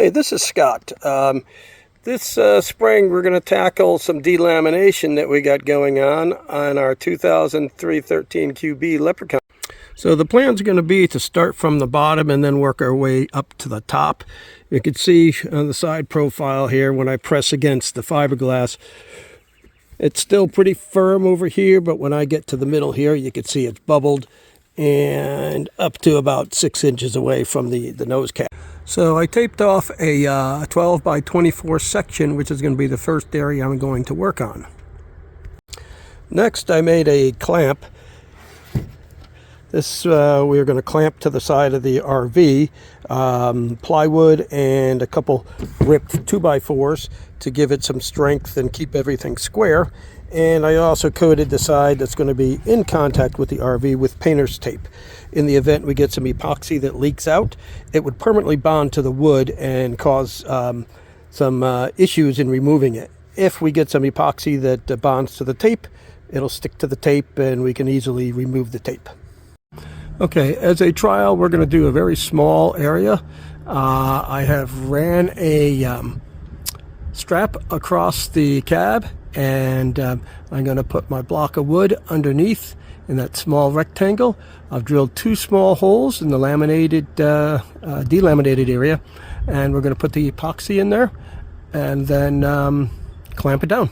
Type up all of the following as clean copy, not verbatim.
Hey, this is Scott. This spring we're going to tackle some delamination that we got going on our 2003-13 QB Leprechaun. So the plan's going to be to start from the bottom and then work our way up to the top. You can see on the side profile here when I press against the fiberglass, it's still pretty firm over here, but when I get to the middle here, you can see it's bubbled and up to about 6 inches away from the nose cap. So I taped off a 12 by 24 section, which is going to be the first area I'm going to work on. Next, I made a clamp. This we're going to clamp to the side of the RV, plywood and a couple ripped 2x4s to give it some strength and keep everything square. And I also coated the side that's going to be in contact with the RV with painter's tape. In the event we get some epoxy that leaks out, it would permanently bond to the wood and cause some issues in removing it. If we get some epoxy that bonds to the tape, it'll stick to the tape and we can easily remove the tape. Okay, as a trial, we're going to do a very small area. I have ran a strap across the cab, and I'm going to put my block of wood underneath in that small rectangle. I've drilled 2 small holes in the delaminated area, and we're going to put the epoxy in there and then clamp it down.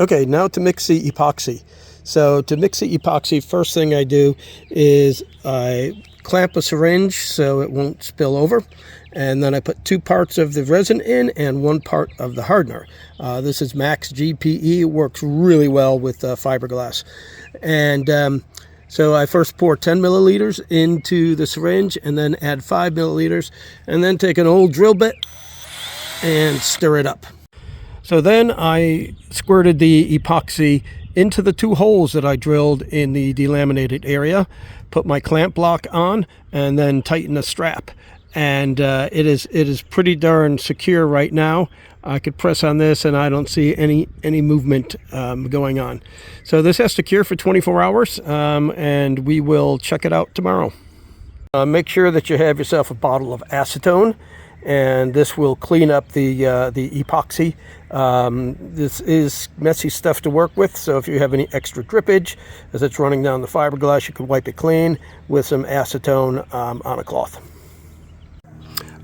Okay, now to mix the epoxy. So to mix the epoxy, first thing I do is I clamp a syringe so it won't spill over, and then I put 2 parts of the resin in and 1 part of the hardener. This is Max GPE. It works really well with fiberglass. And so I first pour 10 milliliters into the syringe and then add 5 milliliters and then take an old drill bit and stir it up. So then I squirted the epoxy into the 2 holes that I drilled in the delaminated area, put my clamp block on, and then tighten the strap. And it is pretty darn secure right now. I could press on this and I don't see any movement going on. So this has to cure for 24 hours and we will check it out tomorrow. Make sure that you have yourself a bottle of acetone, and this will clean up the epoxy. This is messy stuff to work with, so if you have any extra drippage as it's running down the fiberglass, you can wipe it clean with some acetone on a cloth.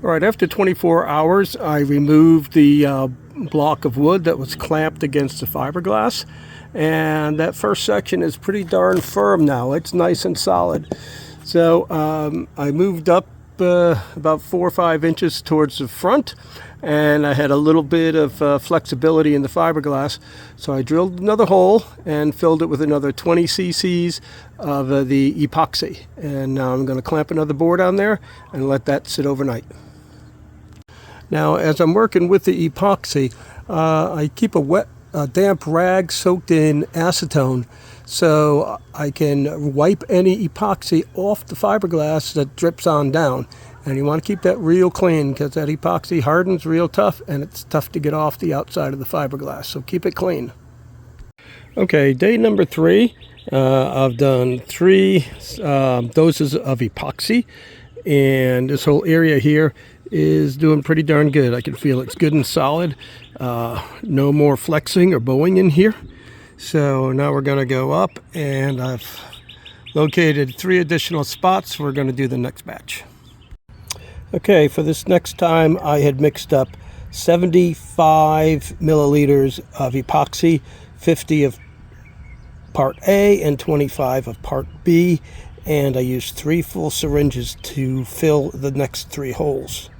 All right, after 24 hours, I removed the block of wood that was clamped against the fiberglass, and that first section is pretty darn firm now. It's nice and solid. So I moved up about 4 or 5 inches towards the front, and I had a little bit of flexibility in the fiberglass, so I drilled another hole and filled it with another 20 cc's of the epoxy, and now I'm going to clamp another board on there and let that sit overnight. Now as I'm working with the epoxy, I keep a damp rag soaked in acetone so I can wipe any epoxy off the fiberglass that drips on down. And you want to keep that real clean because that epoxy hardens real tough and it's tough to get off the outside of the fiberglass, so keep it clean. Okay, day number 3. I've done 3 doses of epoxy, and this whole area here is doing pretty darn good. I can feel it's good and solid. No more flexing or bowing in here. So now we're going to go up, and I've located 3 additional spots. We're going to do the next batch. Okay, for this next time I had mixed up 75 milliliters of epoxy, 50 of part A and 25 of part B, and I used 3 full syringes to fill the next 3 holes.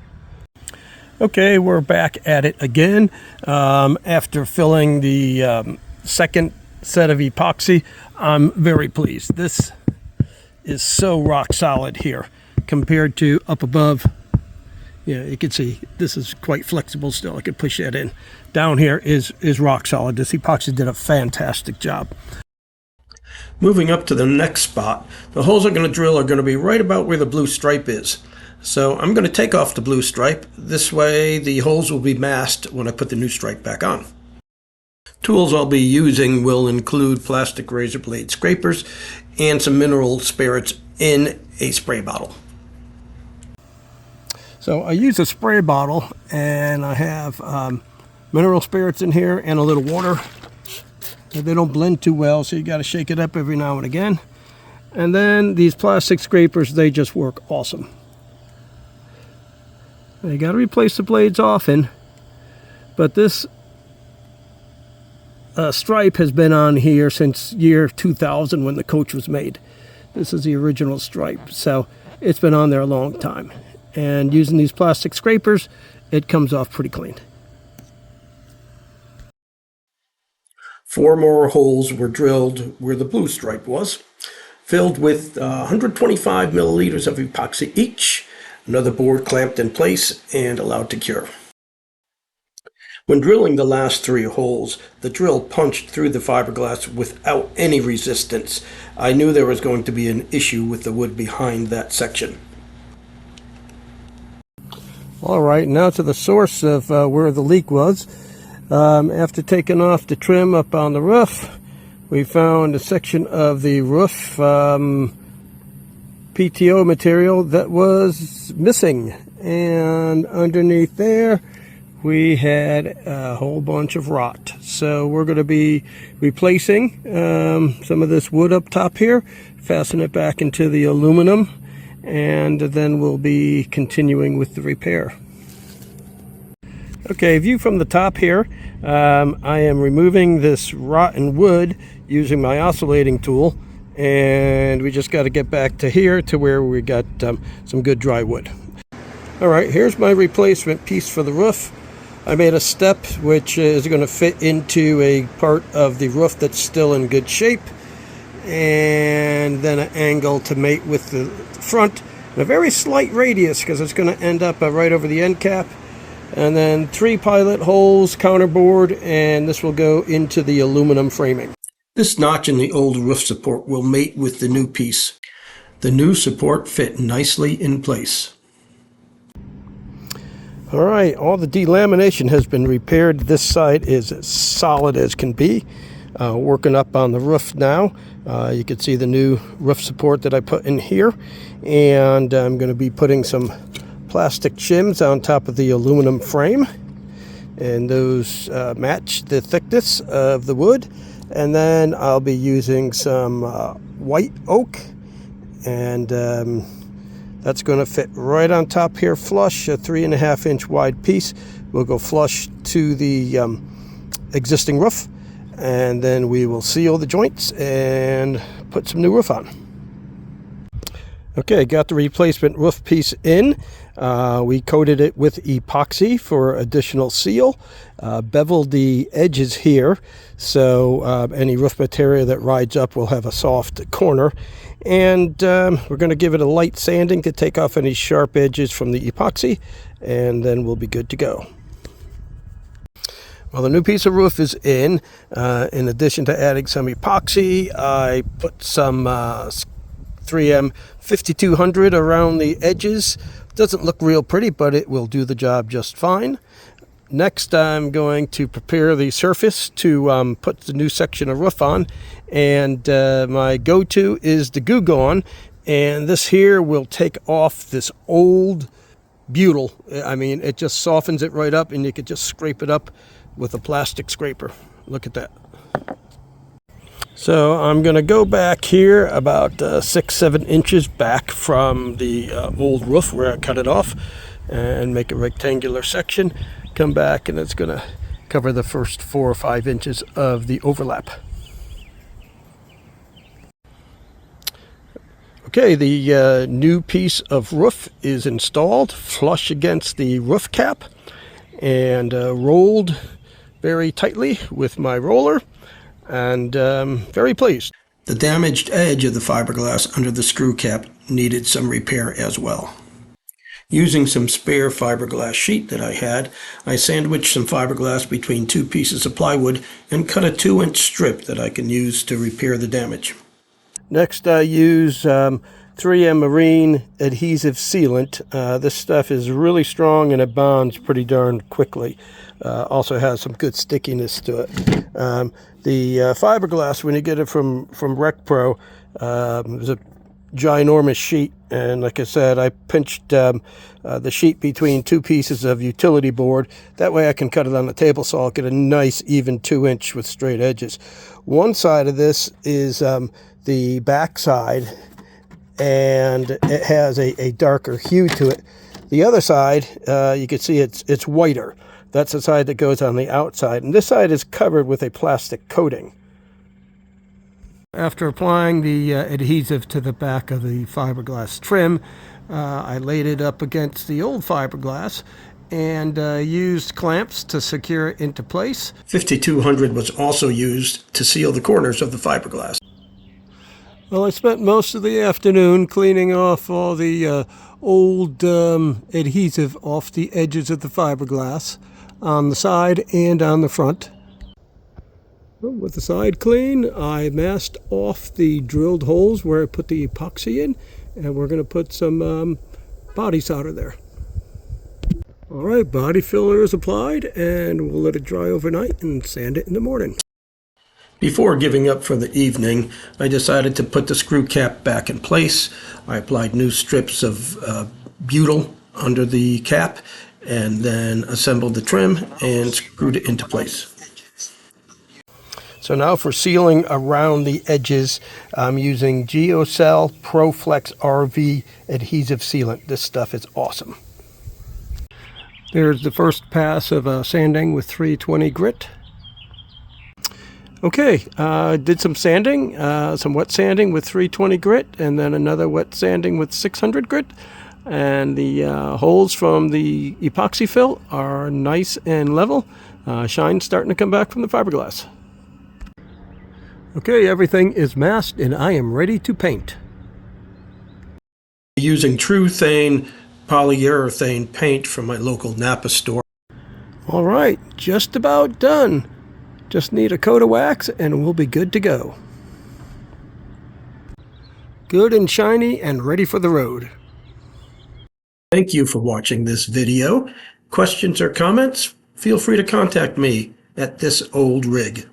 Okay, we're back at it again. After filling the second set of epoxy, I'm very pleased. This is so rock solid here compared to up above. Yeah, you can see this is quite flexible still. I could push that in. Down here is rock solid. This epoxy did a fantastic job. Moving up to the next spot, the holes I'm going to drill are going to be right about where the blue stripe is. So I'm going to take off the blue stripe. This way the holes will be masked when I put the new stripe back on. Tools I'll be using will include plastic razor blade scrapers and some mineral spirits in a spray bottle. So I use a spray bottle, and I have mineral spirits in here and a little water. They don't blend too well, so you got to shake it up every now and again. And then these plastic scrapers, they just work awesome. You got to replace the blades often, but this stripe has been on here since year 2000 when the coach was made. This is the original stripe, so it's been on there a long time. And using these plastic scrapers, it comes off pretty clean. 4 more holes were drilled where the blue stripe was, filled with 125 milliliters of epoxy each, another board clamped in place and allowed to cure. When drilling the last 3 holes, the drill punched through the fiberglass without any resistance. I knew there was going to be an issue with the wood behind that section. All right, now to the source of where the leak was. After taking off the trim up on the roof, we found a section of the roof PTO material that was missing. And underneath there, we had a whole bunch of rot. So we're going to be replacing some of this wood up top here, fasten it back into the aluminum, and then we'll be continuing with the repair. Okay, view from the top here. I am removing this rotten wood using my oscillating tool, and we just got to get back to here to where we got some good dry wood. All right, here's my replacement piece for the roof. I made a step which is going to fit into a part of the roof that's still in good shape, and then an angle to mate with the front, and a very slight radius because it's going to end up right over the end cap, and then 3 pilot holes, counterboard, and this will go into the aluminum framing. This notch in the old roof support will mate with the new piece. The new support fit nicely in place. All right, all the delamination has been repaired. This side is as solid as can be. Working up on the roof now. You can see the new roof support that I put in here. And I'm going to be putting some plastic shims on top of the aluminum frame. And those match the thickness of the wood. And then I'll be using some white oak. And that's going to fit right on top here flush, a 3.5 inch wide piece. Will go flush to the existing roof, and then we will seal the joints and put some new roof on. Okay, got the replacement roof piece in. We coated it with epoxy for additional seal, beveled the edges here, so any roof material that rides up will have a soft corner. And we're going to give it a light sanding to take off any sharp edges from the epoxy, and then we'll be good to go. Well, the new piece of roof is in. In addition to adding some epoxy, I put some 3M 5200 around the edges. Doesn't look real pretty, but it will do the job just fine. Next, I'm going to prepare the surface to put the new section of roof on, and my go-to is the Goo Gone, and this here will take off this old butyl. I mean, it just softens it right up, and you could just scrape it up with a plastic scraper. Look at that. So I'm going to go back here about 6-7 inches back from the old roof where I cut it off, and make a rectangular section. Come back, and it's going to cover the first 4 or 5 inches of the overlap. Okay, the new piece of roof is installed flush against the roof cap and rolled very tightly with my roller, and very pleased. The damaged edge of the fiberglass under the screw cap needed some repair as well. Using some spare fiberglass sheet that I had, I sandwiched some fiberglass between 2 pieces of plywood and cut a 2-inch strip that I can use to repair the damage. Next, I use 3M Marine adhesive sealant. This stuff is really strong and it bonds pretty darn quickly. Also has some good stickiness to it. The fiberglass, when you get it from Rec Pro, is a ginormous sheet, and like I said, I pinched the sheet between two pieces of utility board. That way I can cut it on the table saw. I'll get a nice even 2-inch with straight edges. One side of this is the back side, and it has a darker hue to it. The other side, you can see it's whiter. That's the side that goes on the outside, and this side is covered with a plastic coating. After applying the adhesive to the back of the fiberglass trim, I laid it up against the old fiberglass and used clamps to secure it into place. 5200 was also used to seal the corners of the fiberglass. Well, I spent most of the afternoon cleaning off all the old adhesive off the edges of the fiberglass on the side and on the front. With the side clean, I masked off the drilled holes where I put the epoxy in, and we're going to put some body solder there. All right, body filler is applied, and we'll let it dry overnight and sand it in the morning. Before giving up for the evening, I decided to put the screw cap back in place. I applied new strips of butyl under the cap, and then assembled the trim and screwed it into place. So now for sealing around the edges, I'm using GeoCell ProFlex RV adhesive sealant. This stuff is awesome. There's the first pass of sanding with 320 grit. Okay, did some sanding, some wet sanding with 320 grit, and then another wet sanding with 600 grit. And the holes from the epoxy fill are nice and level. Shine's starting to come back from the fiberglass. Okay, everything is masked and I am ready to paint. Using True-Thane polyurethane paint from my local Napa store. All right, just about done. Just need a coat of wax and we'll be good to go. Good and shiny and ready for the road. Thank you for watching this video. Questions or comments? Feel free to contact me at This Old Rig.